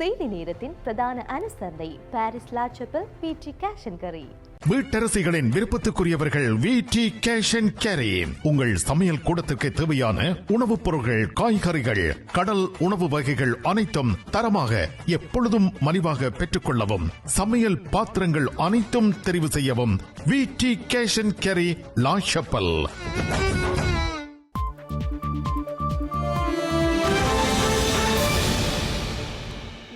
செய்தி நேரத்தின் பிரதான அனுசரணை பாரிஸ் லா சப்பல் விடி கேஷ் அண்ட் கரி. வீட்டரசிகளின் விருப்பத்துக்குரியவர்கள் விடி கேஷ் அண்ட் கேரி. உங்கள் சமையல் கூடத்திற்கு தேவையான உணவுப் பொருட்கள், காய்கறிகள், கடல் உணவு வகைகள் அனைத்தும் தரமாக எப்பொழுதும் மலிவாக பெற்றுக்கொள்ளவும், சமையல் பாத்திரங்கள் அனைத்தும் தெரிவு செய்யவும் விடி கேஷ் அண்ட் கேரி, லா சப்பல்.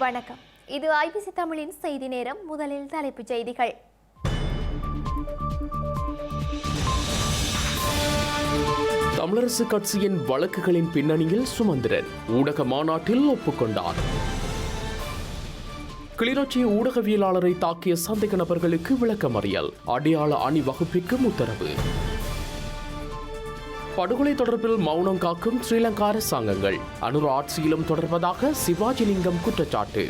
வணக்கம், இது ஐபிசி தமிழின் செய்தி நேரம். முதலில் தலைப்புச் செய்திகள். தமிழரசு கட்சியின் வழக்குகளின் பின்னணியில் சுமந்திரன் ஊடக மாநாட்டில் ஒப்புக்கொண்டார். கிளிநொச்சி ஊடகவியலாளரை தாக்கிய சந்தேக நபர்களுக்கு விளக்கமறியல், அடையாள அணிவகுப்பிற்கும் உத்தரவு. படுகொலை தொடர்பில் மௌனம் காக்கும் ஸ்ரீலங்கா அரசாங்கங்கள், அனுர ஆட்சியிலும் தொடர்வதாக சிவாஜிலிங்கம் குற்றச்சாட்டு.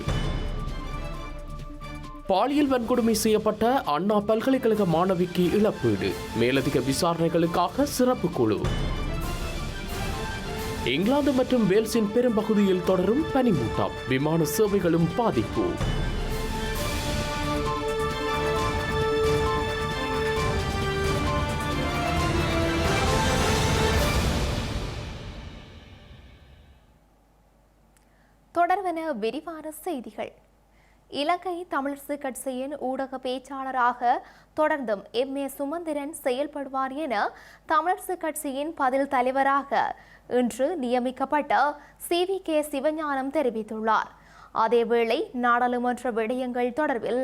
பாலியல் வன்கொடுமை செய்யப்பட்ட அண்ணா பல்கலைக்கழக மாணவிக்கு இழப்பீடு, மேலதிக விசாரணைகளுக்காக சிறப்பு குழு. இங்கிலாந்து மற்றும் வேல்ஸின் பெரும்பகுதியில் தொடரும் பனிமூட்டம், விமான சேவைகளும் பாதிப்பு. தொடர்வன விரிவான செய்திகள். இலங்கை தமிழரசு கட்சியின் ஊடக பேச்சாளராக தொடர்ந்தும் எம்.ஏ. சுமந்திரன் செயல்படுவார் என தமிழரசு கட்சியின் பதில் தலைவராக இன்று நியமிக்கப்பட்ட சி.வி.கே. சிவஞானம் தெரிவித்துள்ளார். அதேவேளை நாடாளுமன்ற விடயங்கள் தொடர்பில்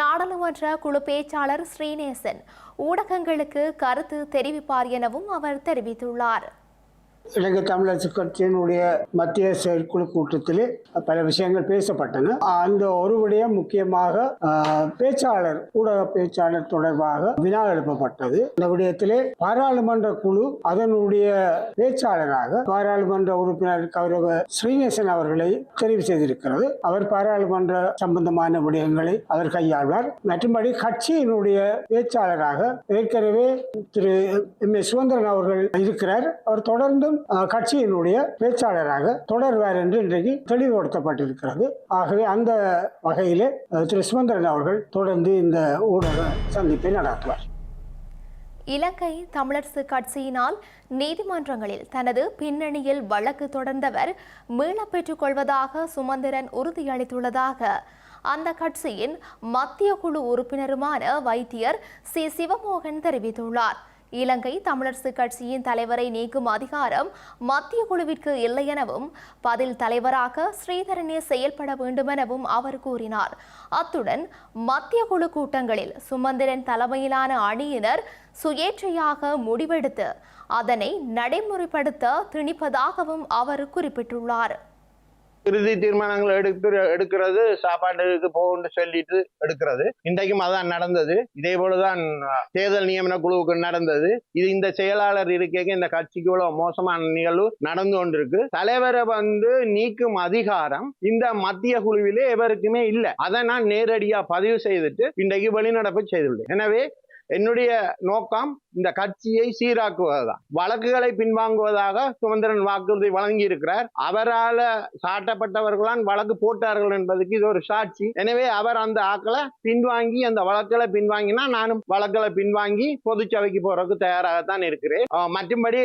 நாடாளுமன்ற குழு பேச்சாளர் ஸ்ரீநேசன் ஊடகங்களுக்கு கருத்து தெரிவிப்பார் எனவும் அவர் தெரிவித்துள்ளார். இலங்கை தமிழரசு கட்சியினுடைய மத்திய செயற்குழு கூட்டத்திலே பல விஷயங்கள் பேசப்பட்டன. அந்த ஒரு விடயம் முக்கியமாக பேச்சாளர், ஊடக பேச்சாளர் தொடர்பாக வினா எழுப்பப்பட்டது. இந்த விடயத்திலே பாராளுமன்ற குழு அதனுடைய பேச்சாளராக பாராளுமன்ற உறுப்பினர் கௌரவ ஸ்ரீநேசன் அவர்களை தெரிவு செய்திருக்கிறது. அவர் பாராளுமன்ற சம்பந்தமான விடயங்களை அவர் கையாள்வார். மற்றும்படி கட்சியினுடைய பேச்சாளராக ஏற்கனவே திரு எம்.ஏ. சுமந்திரன் அவர்கள் இருக்கிறார். அவர் தொடர்ந்தும் கட்சியினுடைய பேச்சாளராக தொடர்வார் என்று இன்றைக்கு தெளிவுபடுத்தப்பட்டிருக்கிறது. ஆகவே அந்த வகையிலே திரு சுமந்திரன் அவர்கள் தொடர்ந்து இந்த ஊடக சந்திப்பை நடத்துவார். இலங்கை தமிழரசு கட்சியினால் நீதிமன்றங்களில் தனது பின்னணியில் வழக்கு தொடர்ந்தவர் மீளப் பெற்றுக் கொள்வதாக சுமந்திரன் உறுதியளித்துள்ளதாக அந்த கட்சியின் மத்திய குழு உறுப்பினருமான வைத்தியர் சி. சிவமோகன் தெரிவித்துள்ளார். இலங்கை தமிழரசு கட்சியின் தலைவரை நீக்கும் அதிகாரம் மத்திய குழுவிற்கு இல்லை எனவும் பதில் தலைவராக ஸ்ரீதரனே செயல்பட வேண்டும் எனவும் அவர் கூறினார். அத்துடன் மத்திய குழு கூட்டங்களில் சுமந்திரன் தலைமையிலான அணியினர் சுயேட்சையாக முடிவெடுத்து அதனை நடைமுறைப்படுத்த திணிப்பதாகவும் அவர் குறிப்பிட்டுள்ளார். இறுதி தீர்மானங்கள் எடுக்கிறது சாப்பாட்டுக்கு போகும்னு சொல்லிட்டு எடுக்கிறது. இன்றைக்கும் அதான் நடந்தது. இதே போலதான் தேர்தல் நியமன குழுவுக்கு நடந்தது. இது இந்த செயலாளர் இருக்கைக்கு இந்த கட்சிக்கு இவ்வளவு மோசமான நிகழ்வு நடந்து கொண்டிருக்கு. தலைவரை நீக்கும் அதிகாரம் இந்த மத்திய குழுவிலே எவருக்குமே இல்லை. அதை நான் நேரடியா பதிவு செய்துட்டு இன்றைக்கு வெளிநடப்பு செய்துள்ளேன். எனவே என்னுடைய நோக்கம் இந்த கட்சியை சீராக்குவதுதான். வழக்குகளை பின்வாங்குவதாக சுமந்திரன் வாக்குறுதி வழங்கி இருக்கிறார். அவரால் சாட்டப்பட்டவர்களான் வழக்கு போட்டார்கள் என்பதுக்கு இது ஒரு சாட்சி. எனவே அவர் அந்த ஆக்களை பின்வாங்கி, அந்த வழக்குகளை பின்வாங்கினா நானும் வழக்குகளை பின்வாங்கி பொதுச்சபைக்கு போறதுக்கு தயாராகத்தான் இருக்கிறேன். மற்றும்படி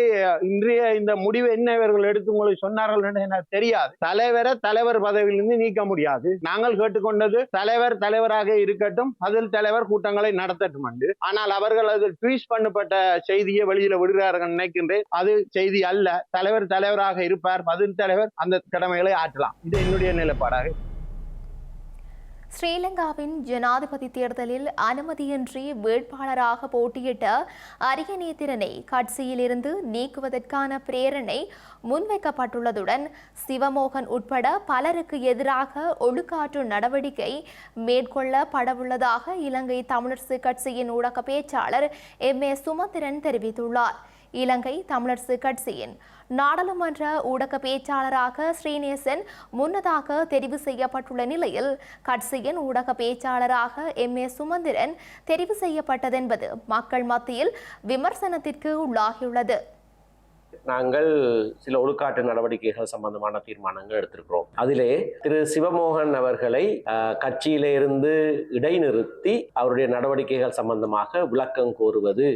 இன்றைய இந்த முடிவு என்ன இவர்கள் எடுத்து உங்களுக்கு சொன்னார்கள் என்று எனக்கு தெரியாது. தலைவரை தலைவர் பதவியிலிருந்து நீக்க முடியாது. நாங்கள் கேட்டுக்கொண்டது தலைவர் தலைவராக இருக்கட்டும், பதில் தலைவர் கூட்டங்களை நடத்தட்டும் என்று. ஆனால் அவர்கள் அது ட்வீட் பண்ணப்பட்ட செய்தியை வெளியில விடுகிறார்கள் நினைக்கின்றேன். அது செய்தி அல்ல. தலைவர் தலைவராக இருப்பார், பதில் தலைவர் அந்த கடமைகளை ஆற்றலாம். இது என்னுடைய நிலைப்பாடாக. ஸ்ரீலங்காவின் ஜனாதிபதி தேர்தலில் அனுமதியின்றி வேட்பாளராக போட்டியிட்ட அரியநேத்திரனை கட்சியிலிருந்து நீக்குவதற்கான பிரேரணை முன்வைக்கப்பட்டுள்ளதுடன் சிவமோகன் உட்பட பலருக்கு எதிராக ஒழுக்காற்று நடவடிக்கை மேற்கொள்ளப்படவுள்ளதாக இலங்கை தமிழரசு கட்சியின் ஊடக பேச்சாளர் எம்.ஏ. சுமந்திரன் தெரிவித்துள்ளார். இலங்கை தமிழரசு கட்சியின் நாடாளுமன்ற ஊடக பேச்சாளராக ஸ்ரீநேசன் முன்னதாக தெரிவு செய்யப்பட்டுள்ள நிலையில் கட்சியின் ஊடக பேச்சாளராக எம்.ஏ. சுமந்திரன் தெரிவு செய்யப்பட்டதென்பது மக்கள் மத்தியில் விமர்சனத்திற்கு உள்ளாகியுள்ளது. நாங்கள் சில ஒழுக்காட்டு நடவடிக்கைகள் சம்பந்தமான தீர்மானங்கள் எடுத்திருக்கிறோம். அதிலே திரு சிவமோகன் அவர்களை கட்சியிலே இருந்து இடைநிறுத்தி அவருடைய நடவடிக்கைகள் சம்பந்தமாக விளக்கம் கோருவது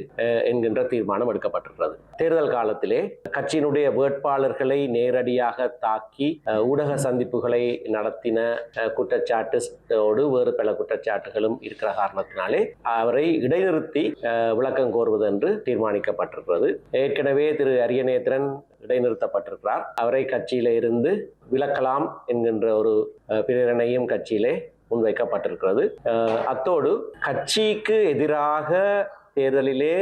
என்கின்ற தீர்மானம் எடுக்கப்பட்டிருக்கிறது. தேர்தல் காலத்திலே கட்சியினுடைய வேட்பாளர்களை நேரடியாக தாக்கி ஊடக சந்திப்புகளை நடத்தின குற்றச்சாட்டோடு வேறு பல குற்றச்சாட்டுகளும் இருக்கிற காரணத்தினாலே அவரை இடைநிறுத்தி விளக்கம் கோருவது என்று தீர்மானிக்கப்பட்டிருக்கிறது. ஏற்கனவே திரு அரியநேத்திரன் இடைநிறுத்தப்பட்டிருக்கிறார். அவரை கட்சியில இருந்து விலக்கலாம் என்கின்ற ஒரு பிரேரணையும் கட்சியிலே முன்வைக்கப்பட்டிருக்கிறது. அத்தோடு கட்சிக்கு எதிராக தேர்தலிலே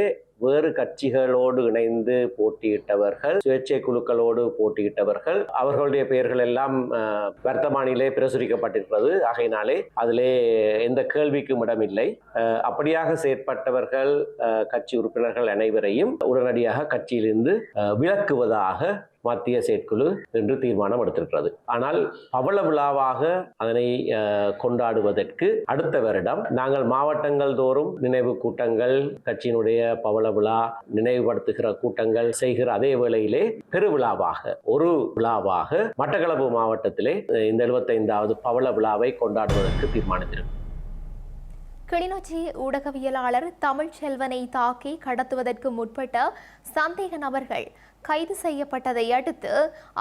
வேறு கட்சிகளோடு இணைந்து போட்டியிட்டவர்கள், சுயேட்சை குழுக்களோடு போட்டியிட்டவர்கள், அவர்களுடைய பெயர்கள் எல்லாம் வர்த்தமானிலே பிரசுரிக்கப்பட்டிருக்கிறது. ஆகையினாலே அதிலே எந்த கேள்விக்கும் இடமில்லை. அப்படியாக செயற்பட்டவர்கள் கட்சி உறுப்பினர்கள் அனைவரையும் உடனடியாக கட்சியிலிருந்து விலக்குவதாக மத்திய செயற்குழு என்று தீர்மானம் எடுத்திருக்கிறது. ஆனால் பவள விழாவாக அதனை கொண்டாடுவதற்கு அடுத்த வருடம் நாங்கள் மாவட்டங்கள் தோறும் நினைவு கூட்டங்கள், கட்சியினுடைய பவள விழா நினைவுபடுத்துகிற கூட்டங்கள் செய்கிற அதே வேளையிலே பெருவிழாவாக ஒரு விழாவாக மட்டக்களப்பு மாவட்டத்திலே இந்த 75வது பவள விழாவை கொண்டாடுவதற்கு தீர்மானித்திருக்கிறோம். கிளிநொச்சி ஊடகவியலாளர் தமிழ்ச்செல்வனை தாக்கி கடத்துவதற்கு முற்பட்ட சந்தேக நபர்கள் கைது செய்யப்பட்டதை அடுத்து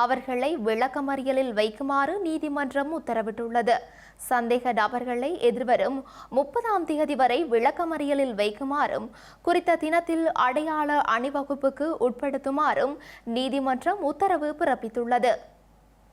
அவர்களை விளக்கமறியலில் வைக்குமாறு நீதிமன்றம் உத்தரவிட்டுள்ளது. சந்தேக நபர்களை எதிர்வரும் 30ஆம் தேதி வரை விளக்கமறியலில் வைக்குமாறும் குறித்த தினத்தில் அடையாள அணிவகுப்புக்கு உட்படுத்துமாறும் நீதிமன்றம் உத்தரவு பிறப்பித்துள்ளது.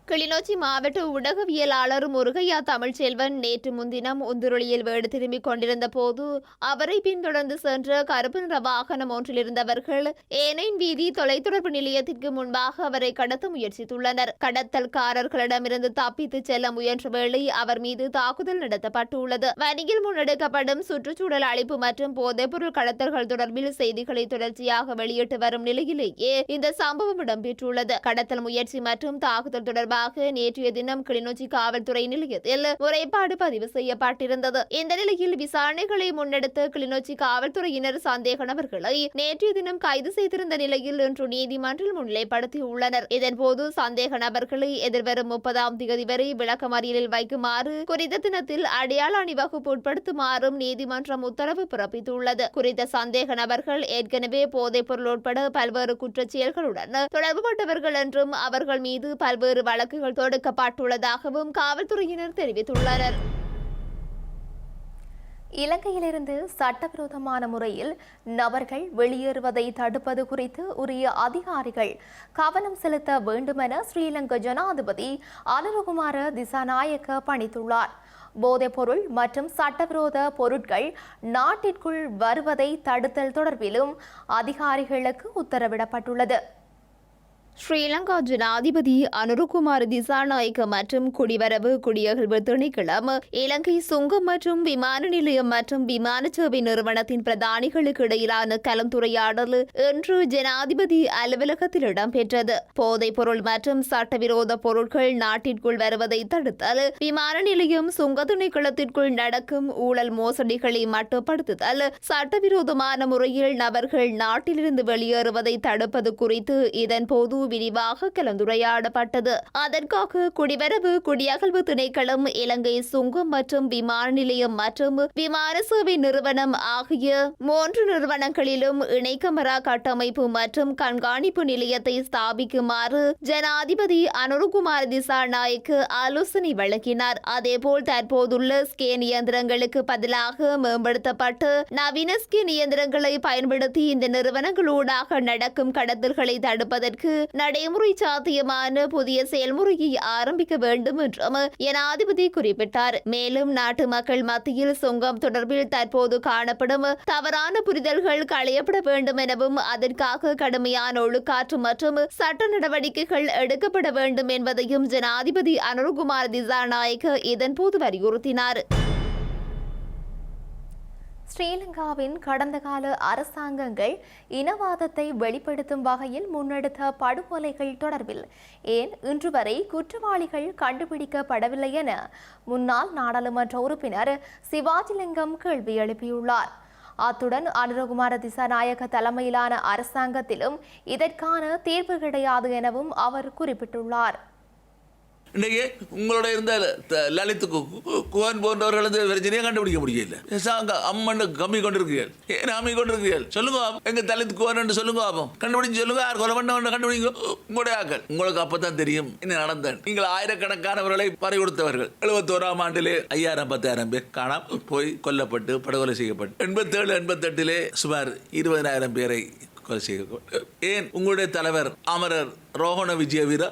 கிளிநொச்சி மாவட்ட ஊடகவியலாளர் முருகையா தமிழ்ச்செல்வன் நேற்று முன்தினம் உந்துருளியில் வீடு திரும்பிக் கொண்டிருந்த போது அவரை பின்தொடர்ந்து சென்ற கருப்பு நிற வாகனம் ஒன்றில் இருந்தவர்கள் ஏனைன் வீதி தொலைத்தொடர்பு நிலையத்திற்கு முன்பாக அவரை கடத்த முயற்சித்துள்ளனர். கடத்தல்காரர்களிடமிருந்து தப்பித்து செல்ல முயன்ற வேளை அவர் மீது தாக்குதல் நடத்தப்பட்டுள்ளது. வணிகில் முன்னெடுக்கப்படும் சுற்றுச்சூழல் அழிப்பு மற்றும் போதைப்பொருள் கடத்தல்கள் தொடர்பில் செய்திகளை தொடர்ச்சியாக வெளியிட்டு வரும் நிலையிலேயே இந்த சம்பவம் இடம்பெற்றுள்ளது. கடத்தல் முயற்சி மற்றும் தாக்குதல் தொடர்பாக நேற்றைய தினம் கிளிநொச்சி காவல்துறை நிலையத்தில் முறைப்பாடு பதிவு செய்யப்பட்டிருந்தது. இந்த நிலையில் விசாரணைகளை முன்னெடுத்த கிளிநொச்சி காவல்துறையினர் சந்தேக நபர்களை நேற்றைய தினம் கைது செய்திருந்த நிலையில் இன்று நீதிமன்றில் முன்னிலைப்படுத்தியுள்ளனர். இதன்போது சந்தேக நபர்களை எதிர்வரும் 30ஆம் தேதி வரை விளக்கமறியலில் வைக்குமாறு குறித்த தினத்தில் அடையாள அணிவகுப்பு உட்படுத்துமாறும் நீதிமன்றம் உத்தரவு பிறப்பித்துள்ளது. குறித்த சந்தேக நபர்கள் ஏற்கனவே போதைப் பொருள் உட்பட பல்வேறு குற்றச் செயல்களுடன் தொடர்புபட்டவர்கள் என்றும் அவர்கள் மீது பல்வேறு வழக்குகள் தொடுக்கப்பட்டுள்ளதாகவும் காவல்துறையினர் தெரிவித்துள்ளனர். இலங்கையிலிருந்து சட்டவிரோதமான முறையில் நபர்கள் வெளியேறுவதை தடுப்பது குறித்து உரிய அதிகாரிகள் கவனம் செலுத்த வேண்டுமென ஸ்ரீலங்கா ஜனாதிபதி அனுரகுமார திசாநாயக்க பணித்துள்ளார். போதைப்பொருள் மற்றும் சட்டவிரோத பொருட்கள் நாட்டிற்குள் வருவதை தடுத்தல் தொடர்பிலும் அதிகாரிகளுக்கு உத்தரவிடப்பட்டுள்ளது. ஸ்ரீலங்கா ஜனாதிபதி அனுரகுமார திசாநாயக்க மற்றும் குடிவரவு குடியகழ்வு திணைக்களம் இலங்கை சுங்கம் மற்றும் விமான நிலையம் மற்றும் விமான சேவை நிறுவனத்தின் பிரதானிகளுக்கு இடையிலான கலந்துரையாடல் இன்று ஜனாதிபதி அலுவலகத்தில் இடம்பெற்றது. போதைப் பொருள் மற்றும் சட்டவிரோத பொருட்கள் நாட்டிற்குள் வருவதை தடுத்தல், விமான நிலையம் சுங்க திணைக்களத்திற்குள் நடக்கும் ஊழல் மோசடிகளை மட்டுப்படுத்துதல், சட்டவிரோதமான முறையில் நபர்கள் நாட்டிலிருந்து வெளியேறுவதை தடுப்பது குறித்து இதன்போது விரிவாக கலந்துரையாடப்பட்டது. அதற்காக குடிவரவு குடியகழ்வு திணைக்களம், இலங்கை சுங்கம் மற்றும் விமான நிலையம் மற்றும் விமான சேவை நிறுவனம் ஆகிய 3 நிறுவனங்களிலும் இணைக்கமரா கட்டமைப்பு மற்றும் கண்காணிப்பு நிலையத்தை ஸ்தாபிக்குமாறு ஜனாதிபதி அனுரகுமார திசாநாயக்க ஆலோசனை வழங்கினார். அதேபோல் தற்போதுள்ள ஸ்கேன் இயந்திரங்களுக்கு பதிலாக மேம்படுத்தப்பட்டு நவீன ஸ்கேன் இயந்திரங்களை பயன்படுத்தி இந்த நிறுவனங்களூடாக நடக்கும் கடத்தல்களை தடுப்பதற்கு நடைமுறை சாத்தியமான புதிய செயல்முறையை ஆரம்பிக்க வேண்டும் என்றும் ஜனாதிபதி குறிப்பிட்டார். மேலும் நாட்டு மக்கள் மத்தியில் சுங்கம் தொடர்பில் தற்போது காணப்படும் தவறான புரிதல்கள் களையப்பட வேண்டும் எனவும் அதற்காக கடுமையான ஒழுக்காற்று மற்றும் சட்ட நடவடிக்கைகள் எடுக்கப்பட வேண்டும் என்பதையும் ஜனாதிபதி அனுரகுமார திசாநாயக்க இதன்போது வலியுறுத்தினார். ஸ்ரீலங்காவின் கடந்த கால அரசாங்கங்கள் இனவாதத்தை வெளிப்படுத்தும் வகையில் முன்னெடுத்த படுகொலைகள் தொடர்பில் ஏன் இன்று வரை குற்றவாளிகள் கண்டுபிடிக்கப்படவில்லை என முன்னாள் நாடாளுமன்ற உறுப்பினர் சிவாஜிலிங்கம் கேள்வி எழுப்பியுள்ளார். அத்துடன் அனுரகுமார திசாநாயக்க தலைமையிலான அரசாங்கத்திலும் இதற்கான தீர்வு கிடையாது எனவும் அவர் குறிப்பிட்டுள்ளார். இன்றைக்கு உங்களோட இருந்த லலித் குவன் போன்றவர்கள் பிரச்சனையை கண்டுபிடிக்க முடியல. அம்மன் கம்மி கொண்டிருக்கிறீர்கள், ஏன் அம்மி கொண்டிருக்கிறீர்கள் சொல்லுங்க. எங்க தலித் குவன் சொல்லுங்க, ஆகும் கண்டுபிடிச்சு சொல்லுங்க. யார் கொலை பண்ண கண்டுபிடிங்க. உங்களுடைய ஆக்கள் உங்களுக்கு அப்பதான் தெரியும் என்ன நடந்த. நீங்கள் ஆயிரக்கணக்கானவர்களை பறி கொடுத்தவர்கள். 71ஆம் ஆண்டிலே 5000-10,000 பேர் காணாம போய் கொல்லப்பட்டு படுகொலை செய்யப்பட்டு 87-88 சுமார் 20,000 பேரை கொலை செய்யப்பட்டு. ஏன் உங்களுடைய தலைவர் அமரர் ரோஹண விஜயவீர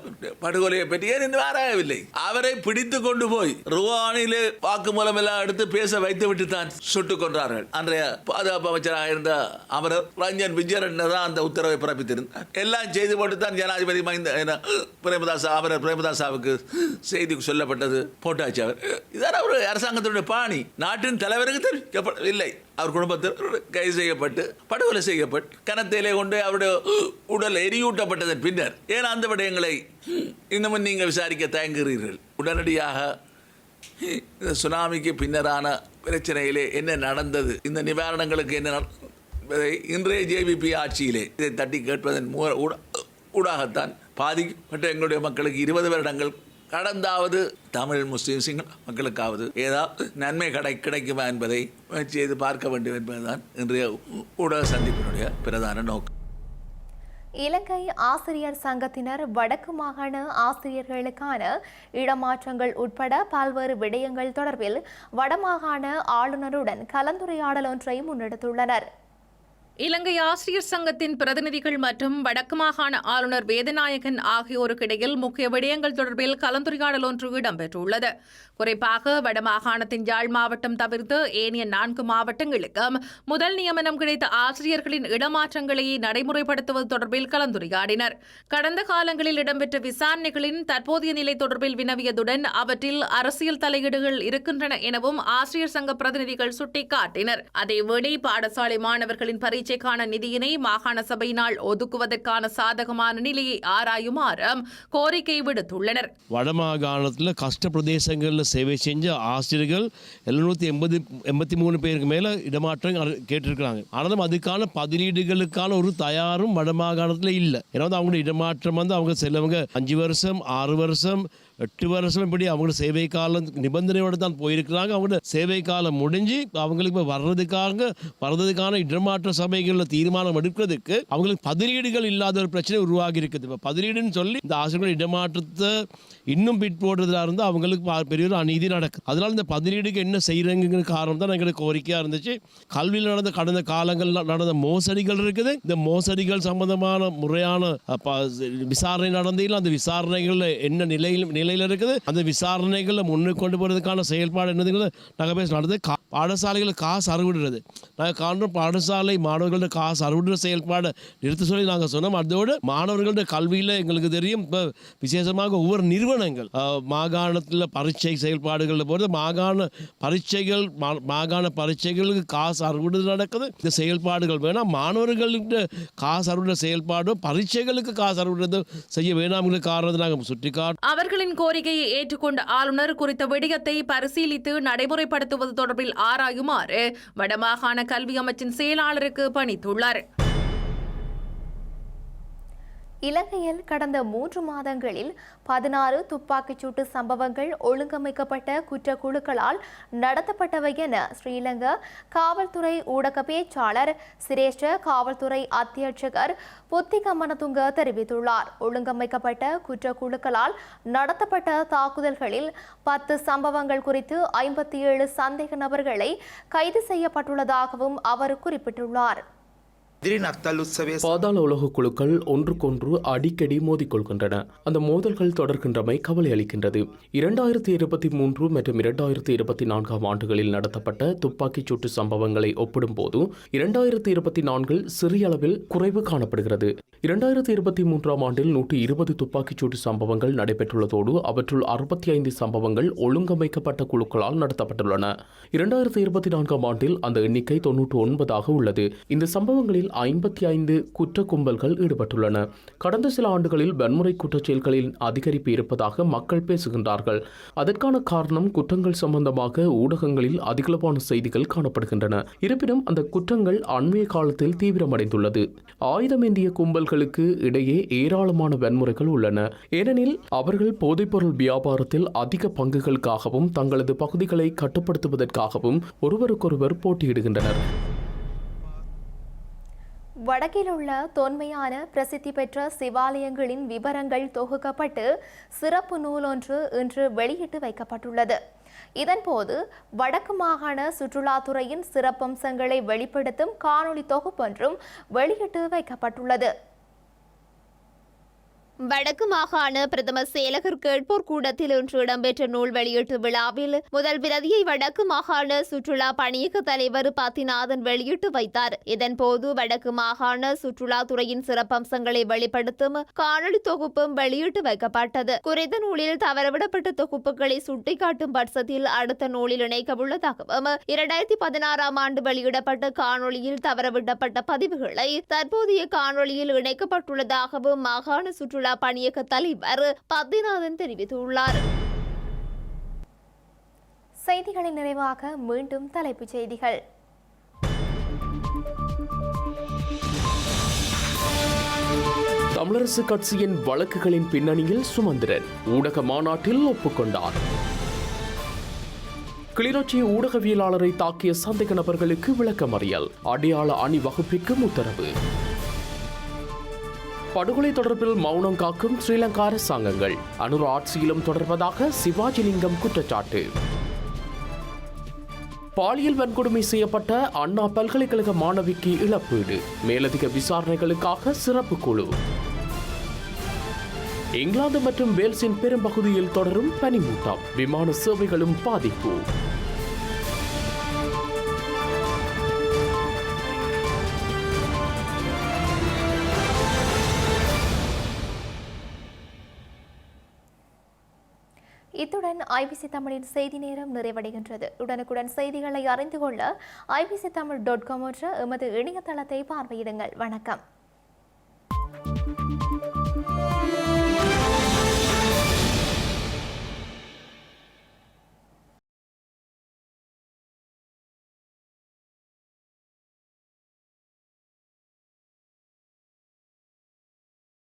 படுகொலையை பற்றி ஏன் இன்னும் ஆராயவில்லை? அவரை பிடித்து கொண்டு போய் ருவானிலே வாக்குமூலம் எல்லாம் எடுத்து பேச வைத்து விட்டு தான் சுட்டுக் கொன்றார்கள். அன்றைய பாதுகாப்பு அமைச்சராக இருந்த அமரர் ரஞ்சன் விஜயரட்ன தான் அந்த உத்தரவை பிறப்பித்திருந்தார். எல்லாம் செய்து போட்டு தான் ஜனாதிபதி அமரர் பிரேமதாசாவுக்கு செய்தி சொல்லப்பட்டது போட்டாச்சு. அவர் இதான் அவர் அரசாங்கத்தினுடைய பாணி. நாட்டின் தலைவருக்கு தெரிவிக்கப்படவில்லை. அவர் குடும்பத்தில் கைது செய்யப்பட்டு படுகொலை செய்யப்பட்டு கனத்திலே கொண்டு அவருடைய உடல் எரியூட்டப்பட்டதன் பின்னர் ஏன் அந்த விடயங்களை இன்னமும் நீங்கள் விசாரிக்க தயங்குகிறீர்கள்? உடனடியாக இந்த சுனாமிக்கு பின்னரான பிரச்சனையிலே என்ன நடந்தது, இந்த நிவாரணங்களுக்கு என்ன நடந்ததை இன்றைய ஜேவிபி ஆட்சியிலே இதை தட்டி கேட்பதன் ஊடாகத்தான் பாதிக்கப்பட்ட எங்களுடைய மக்களுக்கு 20 வருடங்கள் கடந்தாவது தமிழ் முஸ்லீம் சிங்கள மக்களுக்காவது ஏதாவது நன்மை கிடைக்குமா என்பதை முயற்சி செய்து பார்க்க வேண்டும் என்பதுதான் இன்றைய ஊடக சந்திப்பினுடைய பிரதான நோக்கம். இலங்கை ஆசிரியர் சங்கத்தினர் வடக்கு மாகாண ஆசிரியர்களுக்கான இடமாற்றங்கள் உட்பட பல்வேறு விடயங்கள் தொடர்பில் வடமாகாண ஆளுநருடன் கலந்துரையாடல் ஒன்றை முன்னெடுத்துள்ளனர். இலங்கை ஆசிரியர் சங்கத்தின் பிரதிநிதிகள் மற்றும் வடக்கு மாகாண ஆளுநர் வேதநாயகன் ஆகியோருக்கிடையில் முக்கிய விடயங்கள் தொடர்பில் கலந்துரையாடல் ஒன்று இடம்பெற்றுள்ளது. குறிப்பாக வடமாகாணத்தின் யாழ் மாவட்டம் தவிர்த்து ஏனைய 4 மாவட்டங்களுக்கும் முதல் நியமனம் கிடைத்த ஆசிரியர்களின் இடமாற்றங்களை நடைமுறைப்படுத்துவது தொடர்பில் கலந்துரையாடினர். கடந்த காலங்களில் இடம்பெற்ற விசாரணைகளின் தற்போதைய நிலை தொடர்பில் வினவியதுடன் அவற்றில் அரசியல் தலையீடுகள் இருக்கின்றன எனவும் ஆசிரியர் சங்க பிரதிநிதிகள் சுட்டிக்காட்டினர். அதேவேளை பாடசாலை மாணவர்களின் பரீட்சைக்கான நிதியினை மாகாண சபையினால் ஒதுக்குவதற்கான சாதகமான நிலையை ஆராயுமாறு கோரிக்கை விடுத்துள்ளனர். வடமாகாணத்தில் கஷ்ட பிரதேசங்களில் சேவை செஞ்ச ஆசிரியர்கள் 783 பேருக்கு மேலே இடமாற்றம் கேட்டிருக்கிறாங்க. ஆனாலும் அதுக்கான பதிலீடுகளுக்கான ஒரு தயாரும் வடமாகாணத்தில் இல்லை. ஏன்னா அவங்களுடைய இடமாற்றம் அவங்க சிலவங்க 5 வருஷம் 6 வருஷம் 8 வருஷம் இப்படி அவங்களோட சேவை காலம் நிபந்தனையோடு தான் போயிருக்கிறாங்க. அவங்களோட சேவை காலம் முடிஞ்சு அவங்களுக்கு வர்றதுக்கான இடமாற்ற சபைகளில் தீர்மானம் எடுக்கிறதுக்கு அவங்களுக்கு பதிலீடுகள் இல்லாத ஒரு பிரச்சனை உருவாகி இருக்குது. இப்போ பதிலீடுன்னு சொல்லி இந்த ஆசிரியர்கள் இடமாற்றத்தை இன்னும் பிற்போடுறதா இருந்தால் அவங்களுக்கு பெரிய ஒரு அநீதி நடக்குது. அதனால இந்த பதிலீடுக்கு என்ன செய்யறங்கிற காரணம் தான் எங்களுக்கு கோரிக்கையாக இருந்துச்சு. கல்வியில் நடந்த கடந்த காலங்களில் நடந்த மோசடிகள் இருக்குது. இந்த மோசடிகள் சம்பந்தமான முறையான விசாரணை நடந்தையில் அந்த விசாரணைகள் என்ன நிலையில் இருக்குது, அந்த விசாரணைகளை முன்னுக்கு கொண்டு போகிறதுக்கான செயல்பாடு என்னதுங்கிறது நாங்கள் பேச நடந்தது. பாடசாலைகளை காசு அறுவிடுறது நாங்கள் காண்றோம். பாடசாலை மாணவர்களோட காசு அறுவிடுற செயல்பாடு நிறுத்த சொல்லி நாங்கள் சொன்னோம். அதோடு மாணவர்களோட கல்வியில் எங்களுக்கு தெரியும் இப்போ விசேஷமாக ஒவ்வொரு நிறுவனங்கள் மாகாணத்தில் பரீட்சை செயல்பாடுகளில் போகிறது மாகாண பரீட்சைகளுக்கு காசு அறுவிடுறது நடக்குது. இந்த செயல்பாடுகள் வேணாம். மாணவர்களுக்கு காசு அறுவிடுற செயல்பாடும் பரீட்சைகளுக்கு காசு அறுவிடுறது செய்ய வேணாம்ங்கிற காரணத்தை நாங்கள் சுட்டிக்காட்டு அவர்களின் கோரிக்கையை ஏற்றுக்கொண்ட ஆளுநர் குறித்த விடயத்தை பரிசீலித்து நடைமுறைப்படுத்துவது தொடர்பில் ஆராயுமாறு வடமாகாண கல்வி அமைச்சின் செயலாளருக்கு பணித்துள்ளார். இலங்கையில் கடந்த 3 மாதங்களில் 16 துப்பாக்கிச்சூட்டு சம்பவங்கள் ஒழுங்கமைக்கப்பட்ட குற்றக்குழுக்களால் நடத்தப்பட்டவை என ஸ்ரீலங்கா காவல்துறை ஊடக பேச்சாளர் சிரேஷ்ட காவல்துறை அத்தியட்சகர் புத்திகமனதுங்க தெரிவித்துள்ளார். ஒழுங்கமைக்கப்பட்ட குற்றக்குழுக்களால் நடத்தப்பட்ட தாக்குதல்களில் 10 சம்பவங்கள் குறித்து 57 சந்தேக நபர்களை கைது செய்யப்பட்டுள்ளதாகவும் அவர் குறிப்பிட்டுள்ளார். பாதாள உலக குழுக்கள் ஒன்றுக்கொன்று அடிக்கடி மோதிக்கொள்கின்றன. அந்த மோதல்கள் தொடர்கின்றமை கவலை அளிக்கின்றது. 2023 மற்றும் 2024 ஆண்டுகளில் நடத்தப்பட்ட துப்பாக்கிச் சூட்டு சம்பவங்களை ஒப்பிடும்போது 2024 சிறிய அளவில் குறைவு காணப்படுகிறது. 2023 ஆண்டில் 120 துப்பாக்கிச் சூட்டு சம்பவங்கள் நடைபெற்றுள்ளதோடு அவற்றுள் 65 சம்பவங்கள் ஒழுங்கமைக்கப்பட்ட குழுக்களால் நடத்தப்பட்டுள்ளன. 2024 ஆண்டில் அந்த எண்ணிக்கை 99 உள்ளது. இந்த சம்பவங்களில் 55 குற்ற கும்பல்கள் ஈடுபட்டுள்ளன. கடந்த சில ஆண்டுகளில் வன்முறை குற்றச் செயல்களின் அதிகரிப்பு இருப்பதாக மக்கள் பேசுகின்றார்கள். அதற்கான காரணம் குற்றங்கள் சம்பந்தமாக ஊடகங்களில் அதிகளவான செய்திகள் காணப்படுகின்றன. இருப்பினும் அந்த குற்றங்கள் அண்மைய காலத்தில் தீவிரமடைந்துள்ளது. ஆயுதமேந்திய கும்பல்களுக்கு இடையே ஏராளமான வன்முறைகள் உள்ளன. ஏனெனில் அவர்கள் போதைப்பொருள் வியாபாரத்தில் அதிக பங்குகளுக்காகவும் தங்களது பகுதிகளை கட்டுப்படுத்துவதற்காகவும் ஒருவருக்கொருவர் போட்டியிடுகின்றனர். வடக்கில் உள்ள தொன்மையான பிரசித்தி பெற்ற சிவாலயங்களின் விவரங்கள் தொகுக்கப்பட்டு சிறப்பு நூல் ஒன்று இன்று வெளியிட்டு வைக்கப்பட்டுள்ளது. இதன்போது வடக்கு மாகாண சுற்றுலாத்துறையின் சிறப்பம்சங்களை வெளிப்படுத்தும் காணொளி தொகுப்பொன்றும் வெளியிட்டு வைக்கப்பட்டுள்ளது. வடக்கு மாகாண பிரதம செயலகர் கேட்போர் கூடத்தில் இன்று இடம்பெற்ற நூல் வெளியீட்டு விழாவில் முதல் பிரதியை வடக்கு மாகாண சுற்றுலா பணியக தலைவர் பாத்திநாதன் வெளியிட்டு வைத்தார். இதன்போது வடக்கு மாகாண சுற்றுலாத்துறையின் சிறப்பம்சங்களை வெளிப்படுத்தும் காணொலி தொகுப்பும் வெளியிட்டு வைக்கப்பட்டது. குறித்த நூலில் தவறவிடப்பட்ட தொகுப்புகளை சுட்டிக்காட்டும் பட்சத்தில் அடுத்த நூலில் இணைக்க உள்ளதாகவும் 2016 ஆண்டு வெளியிடப்பட்ட காணொலியில் தவறவிடப்பட்ட பதிவுகளை தற்போதைய காணொலியில் இணைக்கப்பட்டுள்ளதாகவும் மாகாண சுற்றுலா பணியக தலைவர் பத்திநாதன் தெரிவித்துள்ளார். செய்திகளின் நிறைவாக மீண்டும் தலைப்புச் செய்திகள். தமிழரசு கட்சியின் வழக்குகளின் பின்னணியில் சுமந்திரன் ஊடக மாநாட்டில் ஒப்புக்கொண்டார். கிளிநொச்சி ஊடகவியலாளரை தாக்கிய சந்தேக நபர்களுக்கு விளக்கமறியல், அடையாள அணிவகுப்பிற்கு உத்தரவு. படுகொலை தொடர்பில் மௌனம் காக்கும் ஸ்ரீலங்கா அரசாங்கங்கள் அனுர ஆட்சியிலும் தொடர்வதாக சிவாஜிலிங்கம் குற்றச்சாட்டு. பாலியல் வன்கொடுமை செய்யப்பட்ட அண்ணா பல்கலைக்கழக மாணவிக்கு இழப்பீடு, மேலதிக விசாரணைகளுக்காக சிறப்பு குழு. இங்கிலாந்து மற்றும் வேல்ஸின் பெரும்பகுதியில் தொடரும் பனிமூட்டம், விமான சேவைகளும் பாதிப்பு. இத்துடன் ஐபிசி தமிழின் செய்தி நேரம் நிறைவடைகின்றது. உடனுக்குடன் செய்திகளை அறிந்து கொள்ள ibctamil.com என்ற எமது இணையதளத்தை பார்வையிடுங்கள். வணக்கம்.